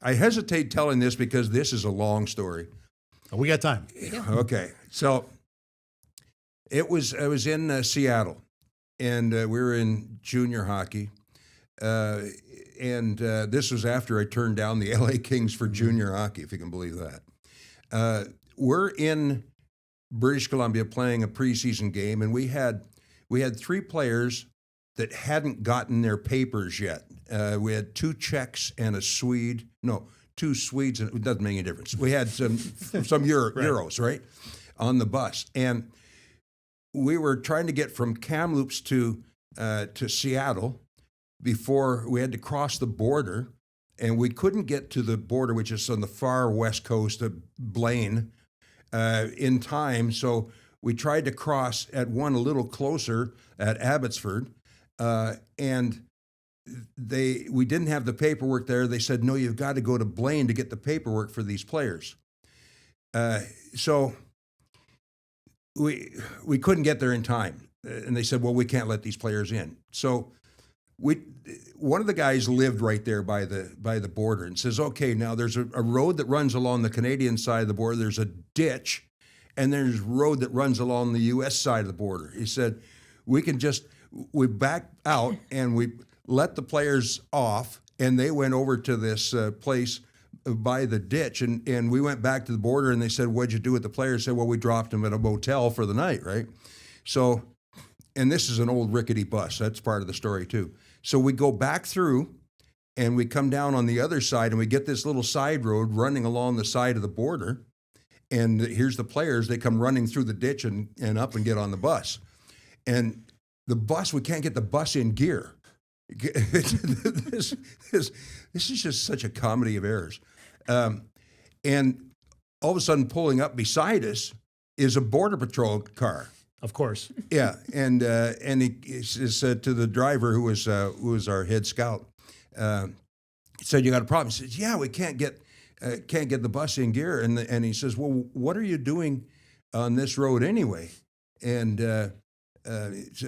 I hesitate telling this because this is a long story. We got time. Okay, so I was in Seattle, and we were in junior hockey, and this was after I turned down the LA Kings for junior hockey, if you can believe that. We're in British Columbia playing a preseason game, and we had 3 players that hadn't gotten their papers yet. We had 2 Czechs and a Swede. No, 2 Swedes, and it doesn't make any difference. We had some Euros, right, on the bus, and we were trying to get from Kamloops to Seattle before we had to cross the border, and we couldn't get to the border, which is on the far west coast of Blaine, in time. So we tried to cross at one a little closer at Abbotsford, and we didn't have the paperwork there. They said, no, you've got to go to Blaine to get the paperwork for these players. So we couldn't get there in time. And they said, well, we can't let these players in. So one of the guys lived right there by the border and says, okay, now there's a road that runs along the Canadian side of the border. There's a ditch, and there's a road that runs along the U.S. side of the border. He said, we back out and we let the players off, and they went over to this place by the ditch, and we went back to the border, and they said, what'd you do with the players? I said, well, we dropped them at a motel for the night, right? So, and this is an old rickety bus. That's part of the story too. So we go back through, and we come down on the other side, and we get this little side road running along the side of the border, and here's the players. They come running through the ditch and up and get on the bus. And the bus, we can't get the bus in gear. This is just such a comedy of errors. And all of a sudden, pulling up beside us is a Border Patrol car. Of course. Yeah, and he said to the driver, who was our head scout, he said, "You got a problem?" He says, "Yeah, we can't get the bus in gear." And he says, "Well, what are you doing on this road anyway?" And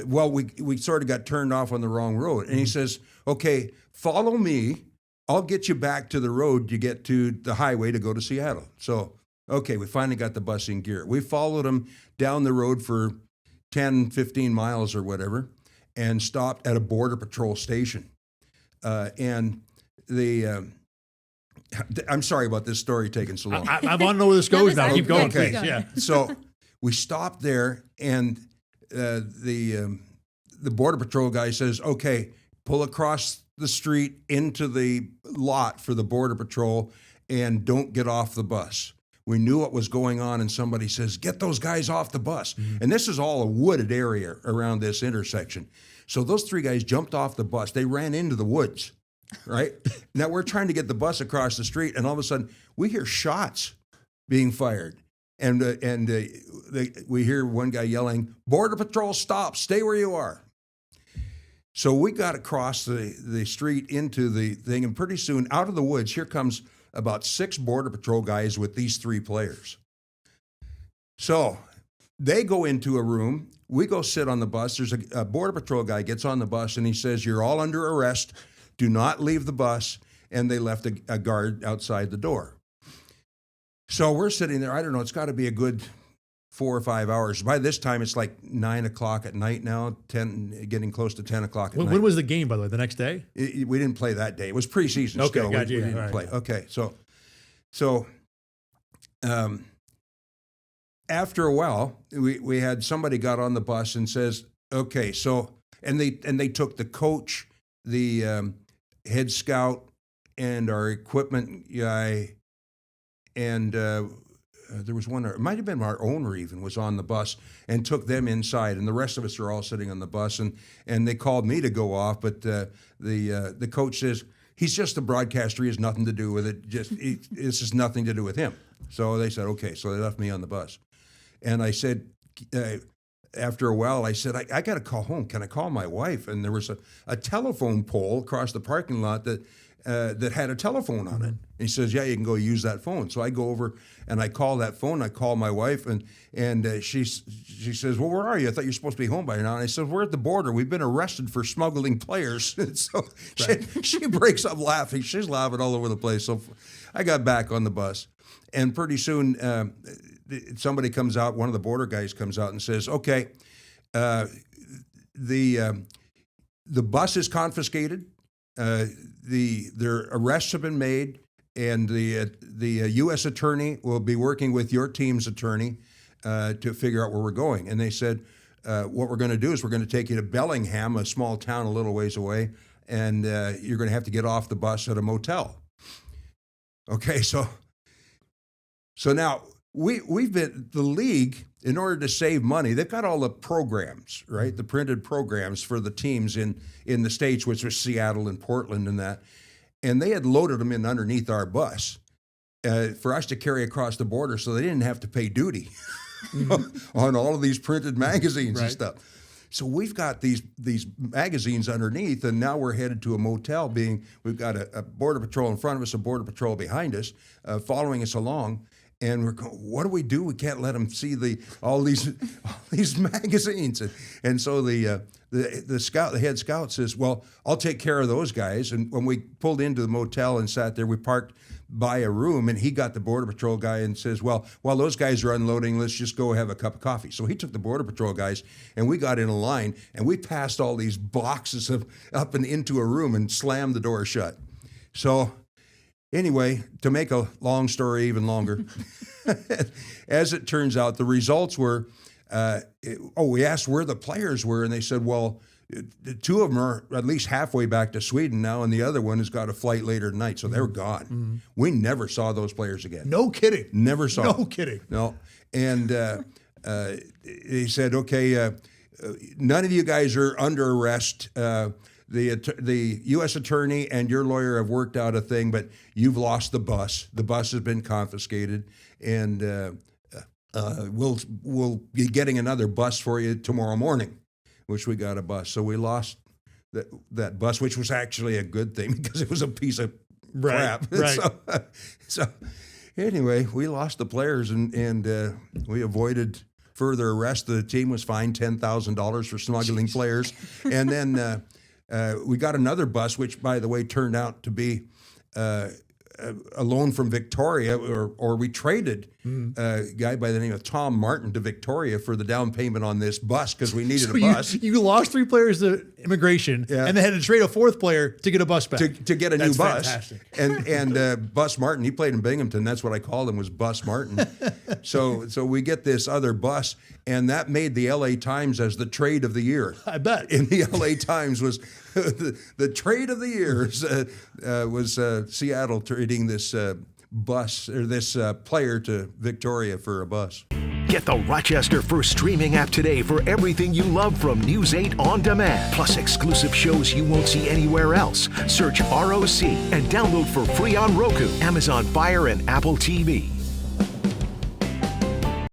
well, we sort of got turned off on the wrong road. And he says, okay, follow me. I'll get you back to the road to get to the highway to go to Seattle. So, okay, we finally got the bus in gear. We followed him down the road for 10, 15 miles or whatever, and stopped at a Border Patrol station. And I'm sorry about this story taking so long. I want to know where this goes now. Keep going, okay. please. Yeah. So we stopped there, and the Border Patrol guy says, okay, pull across the street into the lot for the Border Patrol and don't get off the bus. We knew what was going on, and somebody says, get those guys off the bus. Mm-hmm. And this is all a wooded area around this intersection. So those 3 guys jumped off the bus. They ran into the woods, right? Now we're trying to get the bus across the street, and all of a sudden we hear shots being fired. And we hear one guy yelling, Border Patrol, stop, stay where you are. So we got across the street into the thing, and pretty soon out of the woods, here comes about 6 Border Patrol guys with these 3 players. So they go into a room. We go sit on the bus. There's a Border Patrol guy gets on the bus, and he says, you're all under arrest. Do not leave the bus. And they left a guard outside the door. So we're sitting there. I don't know. It's got to be a good 4 or 5 hours. By this time, it's like 9 o'clock at night now, getting close to 10 o'clock at night. When was the game, by the way? The next day? We didn't play that day. It was preseason. Okay, still. Gotcha. We didn't right. play. Okay, so after a while, we had somebody got on the bus and says, okay, so and they took the coach, the head scout, and our equipment guy. And there was one, it might have been our owner even, was on the bus and took them inside. And the rest of us are all sitting on the bus. And they called me to go off, but the coach says, he's just a broadcaster. He has nothing to do with it. This has nothing to do with him. So they said, okay. So they left me on the bus. And I said, after a while, I said, I got to call home. Can I call my wife? And there was a telephone pole across the parking lot that that had a telephone on it. And he says, yeah, you can go use that phone. So I go over and I call that phone. I call my wife, and she says, well, where are you? I thought you were supposed to be home by now. And I said, we're at the border. We've been arrested for smuggling players. So she breaks up laughing. She's laughing all over the place. So I got back on the bus. And pretty soon somebody comes out, one of the border guys comes out and says, okay, the bus is confiscated. Their arrests have been made, and the U.S. attorney will be working with your team's attorney to figure out where we're going. And they said, what we're going to do is we're going to take you to Bellingham, a small town a little ways away, and you're going to have to get off the bus at a motel. Okay, so now we've been, the league, in order to save money, they've got all the programs, right? The printed programs for the teams in the States, which was Seattle and Portland and that. And they had loaded them in underneath our bus for us to carry across the border so they didn't have to pay duty on all of these printed magazines and stuff. So we've got these magazines underneath, and now we're headed to a motel. We've got a border patrol in front of us, a border patrol behind us, following us along. And we're going, what do we do? We can't let them see all these magazines. And so the head scout says, well, I'll take care of those guys. And when we pulled into the motel and sat there, we parked by a room, and he got the border patrol guy and says, well, while those guys are unloading, let's just go have a cup of coffee. So he took the border patrol guys, and we got in a line, and we passed all these boxes up and into a room and slammed the door shut. So anyway, to make a long story even longer, as it turns out, the results were, we asked where the players were, and they said, well, the two of them are at least halfway back to Sweden now, and the other one has got a flight later tonight, so they were gone. Mm-hmm. We never saw those players again. No kidding. Never saw them. No kidding. No. And he said, okay, none of you guys are under arrest. The U.S. attorney and your lawyer have worked out a thing, but you've lost the bus. The bus has been confiscated, and we'll be getting another bus for you tomorrow morning, which we got a bus. So we lost that bus, which was actually a good thing because it was a piece of crap. Right. So anyway, we lost the players, and we avoided further arrest. The team was fined $10,000 for smuggling players, and then we got another bus, which, by the way, turned out to be a loan from Victoria, or we traded a guy by the name of Tom Martin to Victoria for the down payment on this bus because we needed a bus. You lost 3 players to immigration, and they had to trade a 4th player to get a bus back. To get a new bus. Fantastic. And Bus Martin, he played in Binghamton. That's what I called him, was Bus Martin. So we get this other bus, and that made the LA Times as the trade of the year. I bet. In the LA Times was the trade of the year was Seattle trading this bus, or this player, to Victoria for a bus. Get the Rochester First streaming app today for everything you love from News 8 On Demand, plus exclusive shows you won't see anywhere else. Search ROC and download for free on Roku, Amazon Fire, and Apple TV.